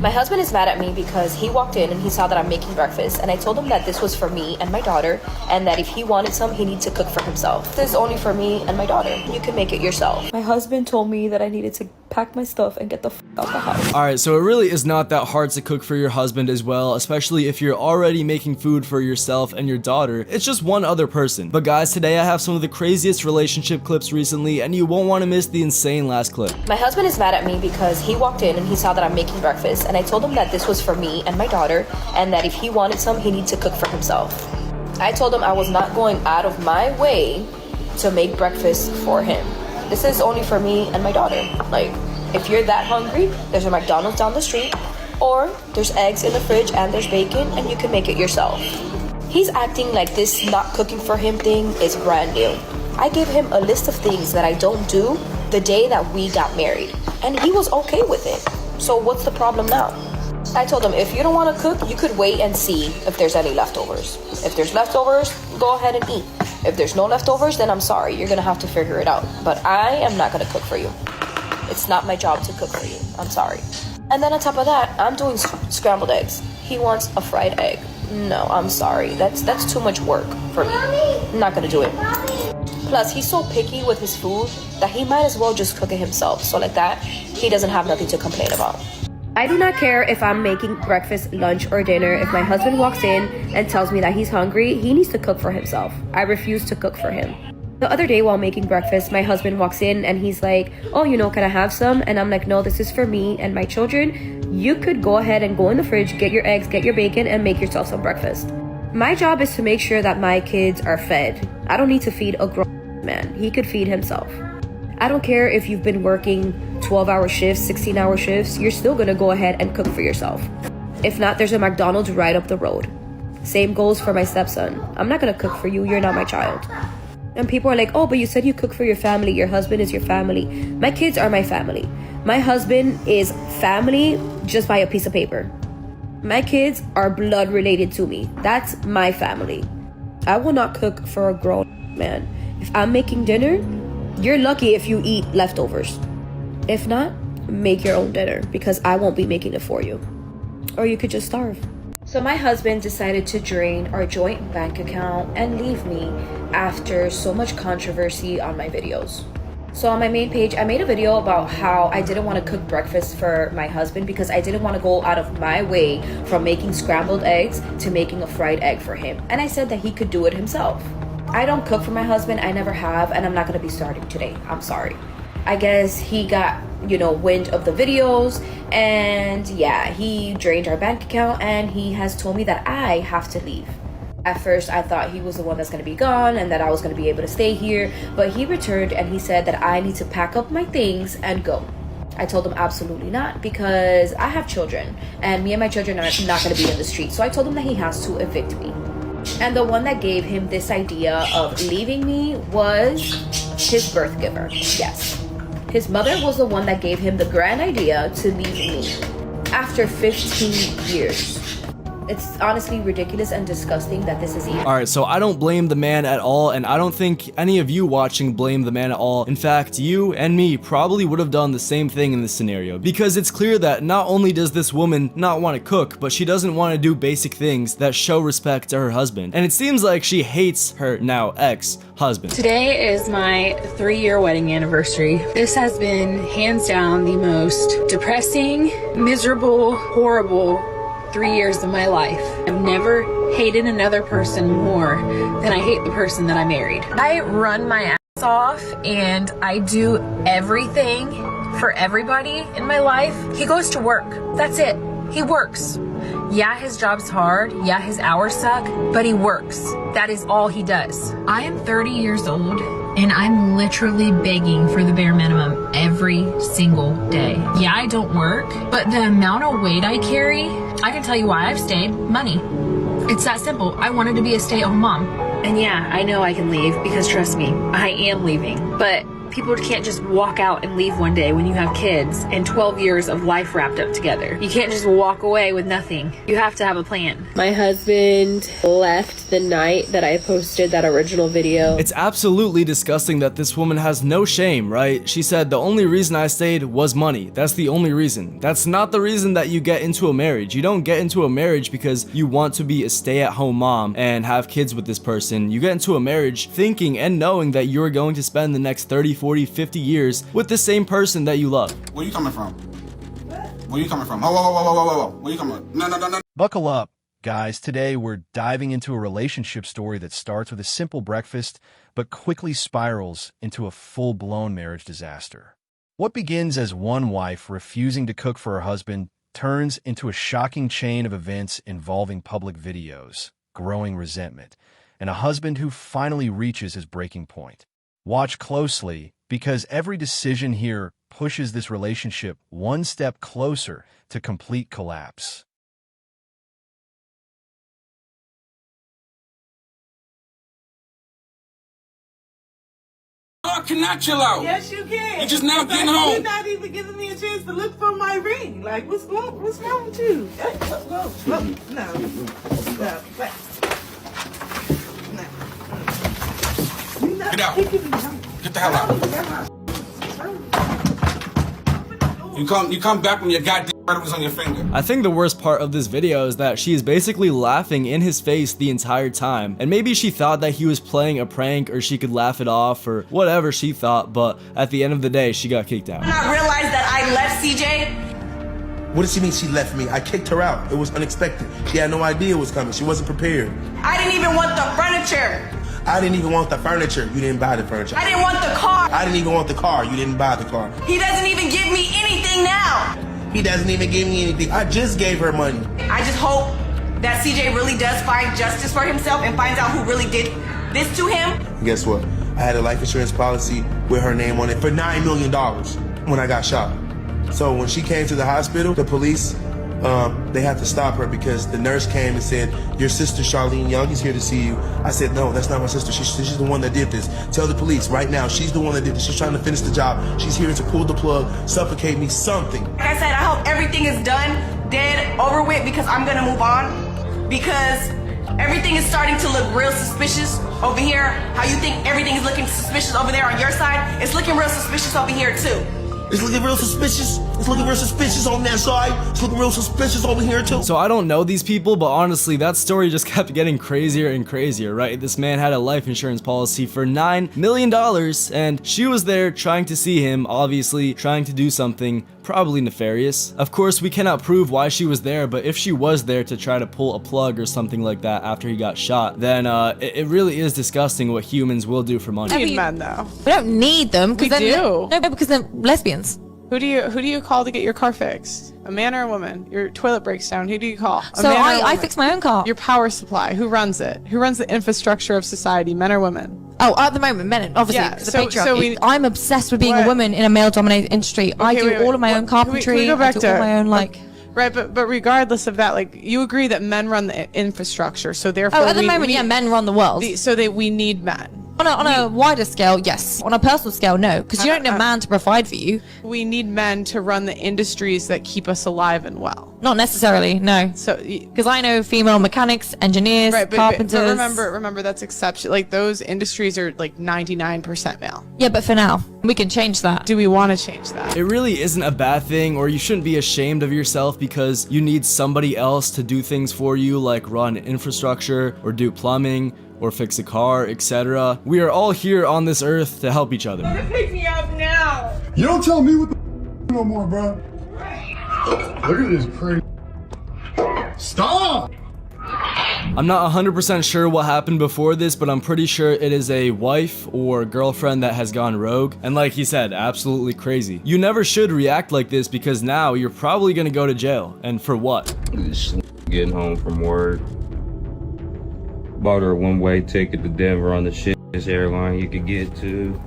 My husband is mad at me because he walked in and he saw that I'm making breakfast, and I told him that this was for me and my daughter, and that if he wanted some, he needs to cook for himself. This is only for me and my daughter. You can make it yourself. My husband told me that I needed to pack my stuff and get the f out the house. Alright, so it really is not that hard to cook for your husband as well, especially if you're already making food for yourself and your daughter. It's just one other person. But guys, today I have some of the craziest relationship clips recently, and you won't want to miss the insane last clip. My husband is mad at me because he walked in and he saw that I'm making breakfast, and I told him that this was for me and my daughter, and that if he wanted some, he needs to cook for himself. I told him I was not going out of my way to make breakfast for him. This is only for me and my daughter. Like, if you're that hungry, there's a McDonald's down the street, or there's eggs in the fridge and there's bacon, and you can make it yourself. He's acting like this not cooking for him thing is brand new. I gave him a list of things that I don't do the day that we got married, and he was okay with it. So what's the problem now? I told him, if you don't want to cook, you could wait and see if there's any leftovers. If there's leftovers, go ahead and eat. If there's no leftovers, then I'm sorry, you're gonna have to figure it out. But I am not gonna cook for you. It's not my job to cook for you. I'm sorry. And then on top of that, I'm doing scrambled eggs. He wants a fried egg. No, I'm sorry. That's too much work for me. I'm not gonna do it. Plus, he's so picky with his food that he might as well just cook it himself. So like that, he doesn't have nothing to complain about. I do not care if I'm making breakfast, lunch, or dinner. If my husband walks in and tells me that he's hungry, he needs to cook for himself. I refuse to cook for him. The other day while making breakfast, my husband walks in and he's like, oh, can I have some? And I'm like, no, this is for me and my children. You could go ahead and go in the fridge, get your eggs, get your bacon, and make yourself some breakfast. My job is to make sure that my kids are fed. I don't need to feed a grown man. He could feed himself. I don't care if you've been working 12-hour shifts, 16-hour shifts, you're still gonna go ahead and cook for yourself. If not, there's a McDonald's right up the road. Same goes for my stepson. I'm not gonna cook for you, you're not my child. And people are like, oh, but you said you cook for your family, your husband is your family. My kids are my family. My husband is family just by a piece of paper. My kids are blood related to me. That's my family. I will not cook for a grown man. If I'm making dinner, you're lucky if you eat leftovers. If not, make your own dinner because I won't be making it for you. Or you could just starve. So my husband decided to drain our joint bank account and leave me after so much controversy on my videos. So on my main page, I made a video about how I didn't want to cook breakfast for my husband because I didn't want to go out of my way from making scrambled eggs to making a fried egg for him. And I said that he could do it himself. I don't cook for my husband, I never have, and I'm not going to be starting today. I'm sorry. I guess he got, wind of the videos, and yeah, he drained our bank account, and he has told me that I have to leave. At first, I thought he was the one that's going to be gone and that I was going to be able to stay here, but he returned and he said that I need to pack up my things and go. I told him absolutely not because I have children, and me and my children are not going to be in the street, so I told him that he has to evict me. And the one that gave him this idea of leaving me was his birth giver. Yes. His mother was the one that gave him the grand idea to leave me after 15 years. It's honestly ridiculous and disgusting that this is even. Alright, so I don't blame the man at all, and I don't think any of you watching blame the man at all. In fact, you and me probably would have done the same thing in this scenario, because it's clear that not only does this woman not want to cook, but she doesn't want to do basic things that show respect to her husband. And it seems like she hates her now ex-husband. Today is my 3-year wedding anniversary. This has been hands down the most depressing, miserable, horrible 3 years of my life. I've never hated another person more than I hate the person that I married. I run my ass off and I do everything for everybody in my life. He goes to work. That's it. He works. Yeah, his job's hard. Yeah, his hours suck, but he works. That is all he does. I am 30 years old and I'm literally begging for the bare minimum every single day. Yeah, I don't work, but the amount of weight I carry, I can tell you why I've stayed. Money. It's that simple. I wanted to be a stay-at-home mom. And yeah, I know I can leave because trust me, I am leaving. But People can't just walk out and leave one day when you have kids and 12 years of life wrapped up together. You can't just walk away with nothing. You have to have a plan. My husband left the night that I posted that original video. It's absolutely disgusting that this woman has no shame, right? She said, the only reason I stayed was money. That's the only reason. That's not the reason that you get into a marriage. You don't get into a marriage because you want to be a stay-at-home mom and have kids with this person. You get into a marriage thinking and knowing that you're going to spend the next 30, 40, 50 years with the same person that you love. Where you coming from? Where you coming from? Whoa. Where you coming from? No. Buckle up, guys. Today we're diving into a relationship story that starts with a simple breakfast, but quickly spirals into a full-blown marriage disaster. What begins as one wife refusing to cook for her husband turns into a shocking chain of events involving public videos, growing resentment, and a husband who finally reaches his breaking point. Watch closely, because every decision here pushes this relationship one step closer to complete collapse. I cannot chill out. Yes, you can. You just now getting home. You're not even giving me a chance to look for my ring. Like, what's wrong with you? No. Get out. Get the hell out. You come back when your goddamn brother was on your finger. I think the worst part of this video is that she is basically laughing in his face the entire time, and maybe she thought that he was playing a prank or she could laugh it off or whatever she thought, but at the end of the day she got kicked out. Not realize that I left CJ. What does she mean she left me? I kicked her out. It was unexpected. She had no idea it was coming. She wasn't prepared. I didn't even want the furniture. I didn't even want the furniture. You didn't buy the furniture. I didn't want the car. I didn't even want the car. You didn't buy the car. He doesn't even give me anything now. He doesn't even give me anything. I just gave her money. I just hope that CJ really does find justice for himself and finds out who really did this to him. And guess what? I had a life insurance policy with her name on it for $9 million when I got shot. So when she came to the hospital, the police, they had to stop her because the nurse came and said, your sister Charlene Young is here to see you. I said, no, that's not my sister. She's the one that did this. Tell the police right now, she's the one that did this. She's trying to finish the job. She's here to pull the plug, suffocate me, something. Like I said, I hope everything is done, dead, over with, because I'm gonna move on. Because everything is starting to look real suspicious over here. How you think everything is looking suspicious over there on your side, it's looking real suspicious over here too. It's looking real suspicious. It's looking real suspicious on that side. It's looking real suspicious over here too. So I don't know these people, but honestly, that story just kept getting crazier and crazier, right? This man had a life insurance policy for $9 million, and she was there trying to see him, obviously trying to do something probably nefarious. Of course, we cannot prove why she was there, but if she was there to try to pull a plug or something like that after he got shot, then it really is disgusting what humans will do for money. We need men, though. We don't need them. We do. No, because they're lesbians. Who do you call to get your car fixed? A man or a woman? Your toilet breaks down. Who do you call? So I fix my own car. Your power supply. Who runs it? Who runs the infrastructure of society? Men or women? Oh, at the moment, men, obviously, Yeah, because so- the patriarchy. so we- I'm obsessed with being a woman in a male-dominated industry. I do all of my own carpentry. Can we go back I do to all my own Right, but regardless of that, like, you agree that men run the infrastructure, so therefore Oh, at the moment, men run the world. We need men. On a wider scale, yes. On a personal scale, no, because you don't need a man to provide for you. We need men to run the industries that keep us alive and well. Not necessarily, no. So, because I know female mechanics, engineers, carpenters. But remember that's exception. Like, those industries are like 99% male. Yeah, but for now, we can change that. Do we want to change that? It really isn't a bad thing, or you shouldn't be ashamed of yourself because you need somebody else to do things for you, like run infrastructure or do plumbing or fix a car, etc. We are all here on this earth to help each other. Pick me up now. You don't tell me what the no more, bro. Look at this pretty. Stop! I'm not 100% sure what happened before this, but I'm pretty sure it is a wife or girlfriend that has gone rogue. And like he said, absolutely crazy. You never should react like this because now you're probably gonna go to jail. And for what? Getting home from work. Bought her a one-way ticket to Denver on the shittest airline you could get to.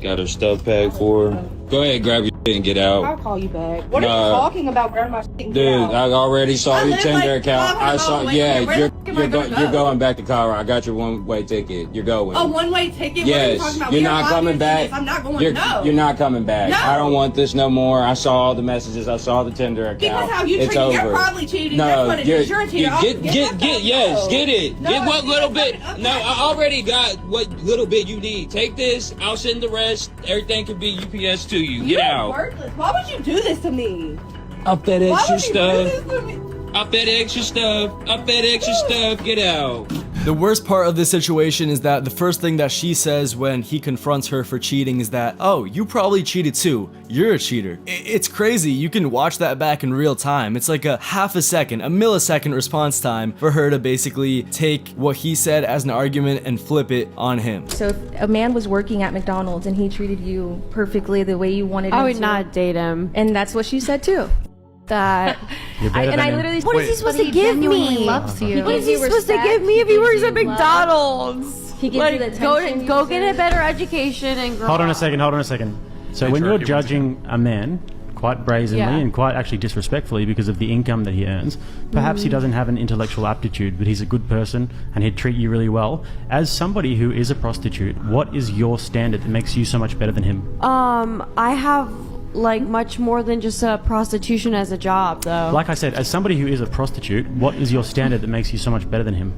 Got her stuff packed for her. Go ahead, grab your and get out. I'll call you back. What are you Nah. talking about? Grab my shit and get Dude, out. I already saw your live Tinder like account. 500 I saw. miles away. Yeah, Where the fuck am I gonna you're go? going back to Colorado. I got your one-way ticket. You're going. A one-way ticket? What are you Yes, talking about? you're We are not 5 coming minutes in back. this. I'm not going. You're, No. you're not coming back. No. I don't want this no more. I saw all the messages. I saw the Tinder account. Because how you it's treat me, over. you're probably cheating. No, That's what it is. You're a cheater. yes, get it. No, get what little bit. okay. No, I already got what little bit you need. Take this. I'll send the rest. Everything can be UPS to you. Get You're out. worthless. Why would you do this to me? I'll FedEx Why your would you do stuff. this to me? I'll FedEx your stuff. I'll FedEx your stuff. Get out. The worst part of this situation is that the first thing that she says when he confronts her for cheating is that, oh, you probably cheated too. You're a cheater. It's crazy. You can watch that back in real time. It's like a half a second, a millisecond response time for her to basically take what he said as an argument and flip it on him. So if a man was working at McDonald's and he treated you perfectly the way you wanted him to, I would not date him. And that's what she said too. That I literally, What is he supposed to give me? loves you. What is he supposed to give me if he works at McDonald's? He gives you the attention. Go get a better education and grow Hold on a up. second. So when you're judging a man quite brazenly Yeah. and quite actually disrespectfully because of the income that he earns, perhaps he doesn't have an intellectual aptitude, but he's a good person and he'd treat you really well. As somebody who is a prostitute, what is your standard that makes you so much better than him? I have like much more than just a prostitution as a job, though. Like I said, as somebody who is a prostitute, what is your standard that makes you so much better than him?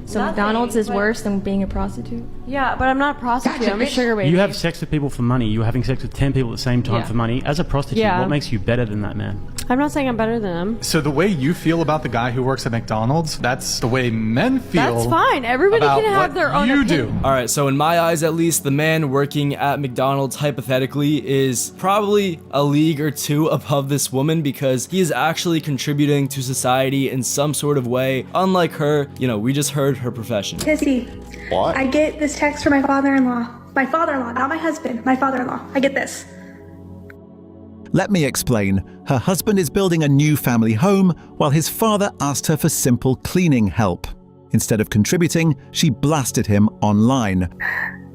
So McDonald's is worse than being a prostitute? Yeah, but I'm not a prostitute. I'm a sugar baby. You have sex with people for money. You're having sex with 10 people at the same time Yeah. for money. As a prostitute, Yeah. what makes you better than that man? I'm not saying I'm better than him. So the way you feel about the guy who works at McDonald's, that's the way men feel. That's fine. Everybody about can have what their own you opinion. do. All right, so in my eyes at least, the man working at McDonald's hypothetically is probably a league or two above this woman because he is actually contributing to society in some sort of way. Unlike her, we just heard her profession. Kissy. What? I get this text from my father-in-law. My father-in-law, not my husband. My father-in-law. I get this. Let me explain. Her husband is building a new family home while his father asked her for simple cleaning help. Instead of contributing, she blasted him online.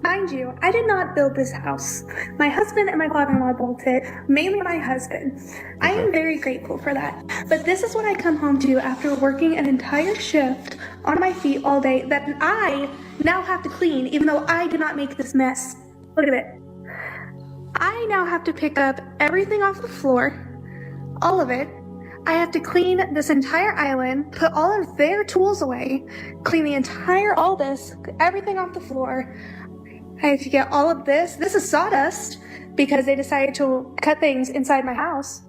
Mind you, I did not build this house. My husband and my father-in-law built it, mainly my husband. I am very grateful for that. But this is what I come home to after working an entire shift on my feet all day that I now have to clean, even though I did not make this mess. Look at it. I now have to pick up everything off the floor, all of it. I have to clean this entire island, put all of their tools away, clean the all this, everything off the floor. I have to get all of this. This is sawdust because they decided to cut things inside my house.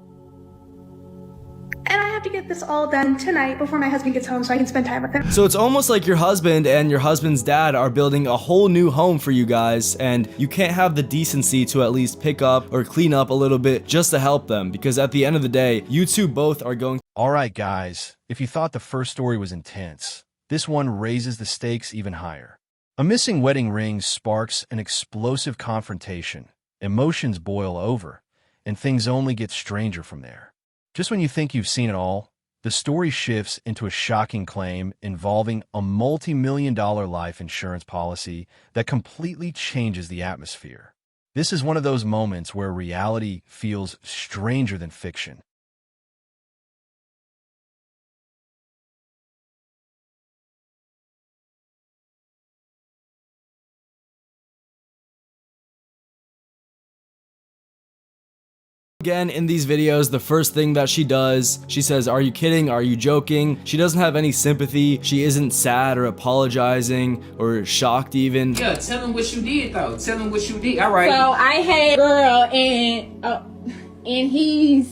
And I have to get this all done tonight before my husband gets home so I can spend time with him. So it's almost like your husband and your husband's dad are building a whole new home for you guys, and you can't have the decency to at least pick up or clean up a little bit just to help them, because at the end of the day, you two both are going. All right, guys, if you thought the first story was intense, this one raises the stakes even higher. A missing wedding ring sparks an explosive confrontation. Emotions boil over, and things only get stranger from there. Just when you think you've seen it all, the story shifts into a shocking claim involving a multi-million-dollar life insurance policy that completely changes the atmosphere. This is one of those moments where reality feels stranger than fiction. Again, in these videos, the first thing that she does, she says, "Are you kidding? Are you joking?" She doesn't have any sympathy. She isn't sad or apologizing or shocked even. Yeah, tell him what you did though. Tell him what you did. All right. So I had a girl and he's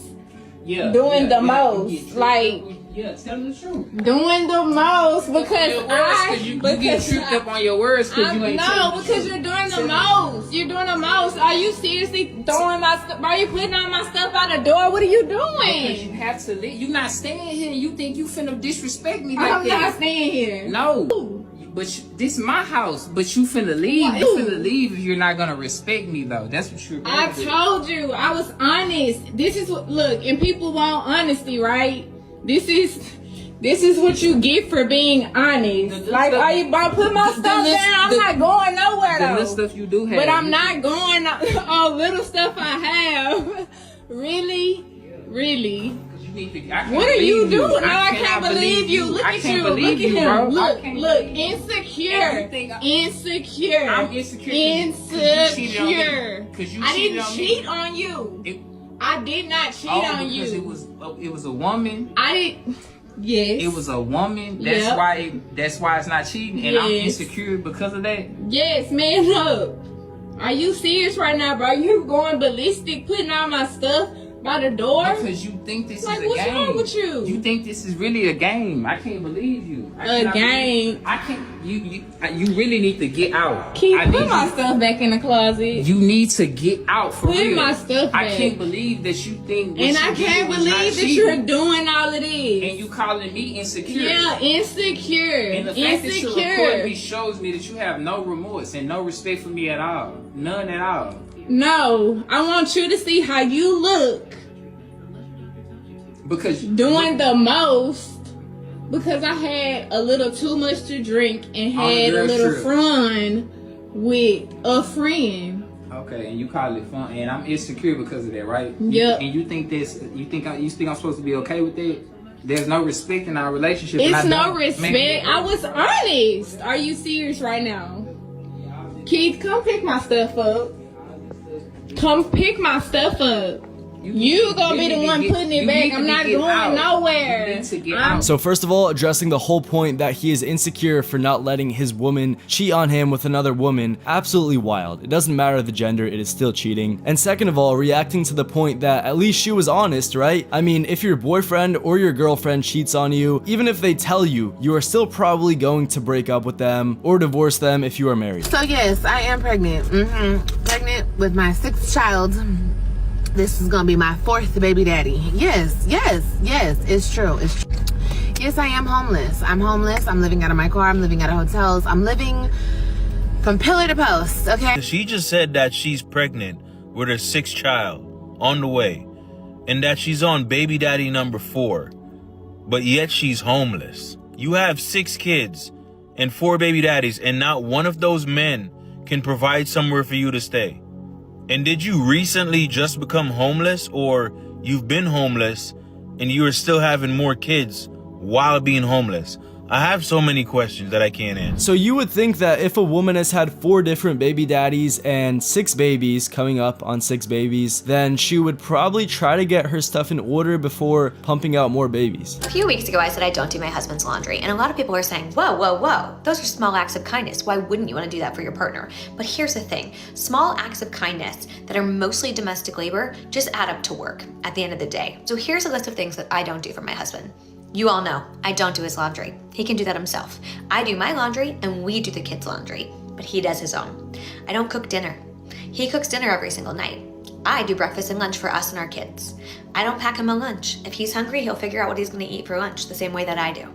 doing the most. Like, yeah, tell him the truth. Doing the most because you get tripped up on your words because you ain't because you're doing the most. You're doing the most. Are you seriously throwing my stuff? Are you putting all my stuff out the door? What are you Because doing? you have to leave. You not staying here. You think you finna disrespect me like I'm that? not staying here. No. But this is my house. But you finna leave. You finna leave if you're not gonna respect me though. That's what you're gonna I do. told you I was honest. This is what look, and people want honesty, right? This is what you get for being honest. Like, are you about to put my stuff down? I'm not going nowhere The though. little stuff you do have. But I'm not going on little stuff I have. Really? What are you doing? No, I can't believe you. Look at you. Look at him. Look, insecure. Insecure. I'm insecure. Insecure. Because you I cheated didn't on cheat me. on you. I did not cheat on you. It was a woman. I didn't. Yes. It was a woman. That's Yep. why. That's why it's not cheating, and I'm Yes. insecure because of that. Yes, man up. Are you serious right now, bro? You going ballistic, putting all my stuff by the door? Because you think this Like, is a what's game. wrong with you? You think this is really a game. I can't believe you. A game? I can't. You really need to get out. Put my stuff back in the closet. You need to get out for Put real. my stuff I back. can't believe that you think. And I can't believe that you're doing all of this. And you calling me insecure. Yeah, insecure. And the fact that you're recording Insecure. me shows me that you have no remorse and no respect for me at all. None at all. No, I want you to see how you look. Because doing the most. Because I had a little too much to drink and had a little fun with a friend. Okay, and you call it fun, and I'm insecure because of that, right? Yep. And you think this? You think I'm supposed to be okay with that? There's no respect in our relationship. and It's I no don't. respect. I was honest. Are you serious right now? Keith, come pick my stuff up. Come pick my stuff up. You gonna be the one putting it back. I'm not going nowhere. So first of all, addressing the whole point that he is insecure for not letting his woman cheat on him with another woman, absolutely wild. It doesn't matter the gender, it is still cheating. And second of all, reacting to the point that at least she was honest, right? I mean, if your boyfriend or your girlfriend cheats on you, even if they tell you, you are still probably going to break up with them or divorce them if you are married. So yes, I am pregnant. Pregnant with my 6th child. This is gonna be my 4th baby daddy. Yes, it's true. Yes, I am homeless. I'm homeless. I'm living out of my car. I'm living out of hotels. I'm living from pillar to post, okay? She just said that she's pregnant with her 6th child on the way, and that she's on baby daddy number 4, but yet she's homeless. You have 6 kids and 4 baby daddies, and not one of those men can provide somewhere for you to stay. And did you recently just become homeless, or you've been homeless and you are still having more kids while being homeless? I have so many questions that I can't answer. So you would think that if a woman has had 4 different baby daddies and 6 babies, coming up on 6 babies, then she would probably try to get her stuff in order before pumping out more babies. A few weeks ago, I said I don't do my husband's laundry, and a lot of people are saying, whoa, whoa, whoa, those are small acts of kindness. Why wouldn't you want to do that for your partner? But here's the thing, small acts of kindness that are mostly domestic labor just add up to work at the end of the day. So here's a list of things that I don't do for my husband. You all know, I don't do his laundry. He can do that himself. I do my laundry and we do the kids' laundry, but he does his own. I don't cook dinner. He cooks dinner every single night. I do breakfast and lunch for us and our kids. I don't pack him a lunch. If he's hungry, he'll figure out what he's gonna eat for lunch the same way that I do.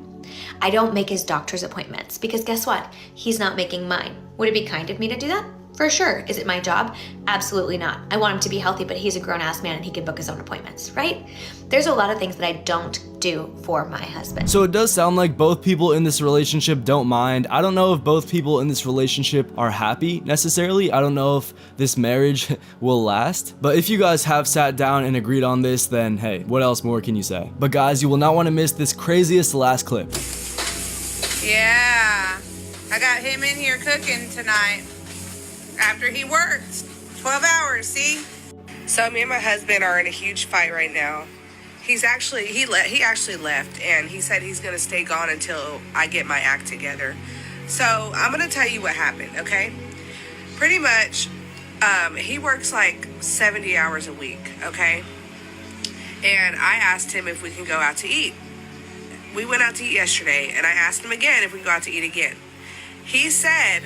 I don't make his doctor's appointments because guess what? He's not making mine. Would it be kind of me to do that? For sure. Is it my job? Absolutely not. I want him to be healthy, but he's a grown-ass man and he can book his own appointments, right? There's a lot of things that I don't do for my husband. So it does sound like both people in this relationship don't mind. I don't know if both people in this relationship are happy necessarily. I don't know if this marriage will last. But if you guys have sat down and agreed on this, then hey, what else more can you say? But guys, you will not want to miss this craziest last clip. Yeah, I got him in here cooking tonight after he worked 12 hours, see? So me and my husband are in a huge fight right now. He actually left, and he said he's gonna stay gone until I get my act together. So I'm gonna tell you what happened, okay? Pretty much, he works like 70 hours a week, okay? And I asked him if we can go out to eat. We went out to eat yesterday, and I asked him again if we can go out to eat again. He said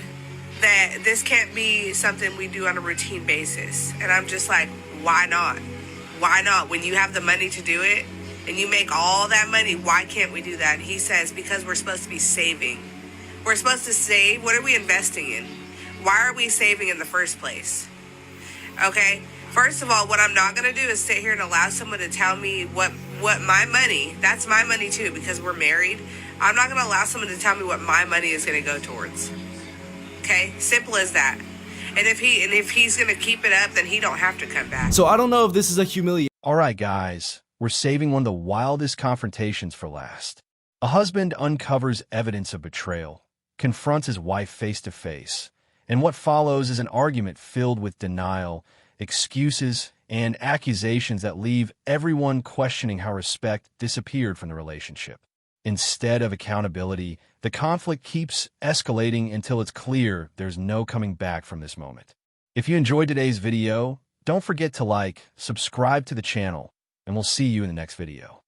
that this can't be something we do on a routine basis. And I'm just like, why not? Why not? When you have the money to do it and you make all that money, why can't we do that? He says, because we're supposed to be saving. We're supposed to save. What are we investing in? Why are we saving in the first place? Okay? First of all, what I'm not going to do is sit here and allow someone to tell me what my money, that's my money too, because we're married. I'm not going to allow someone to tell me what my money is going to go towards. Okay? Simple as that. And if he's going to keep it up, then he don't have to come back. So I don't know if this is a humiliation. Alright guys, we're saving one of the wildest confrontations for last. A husband uncovers evidence of betrayal, confronts his wife face to face, and what follows is an argument filled with denial, excuses, and accusations that leave everyone questioning how respect disappeared from the relationship. Instead of accountability, the conflict keeps escalating until it's clear there's no coming back from this moment. If you enjoyed today's video, don't forget to like, subscribe to the channel, and we'll see you in the next video.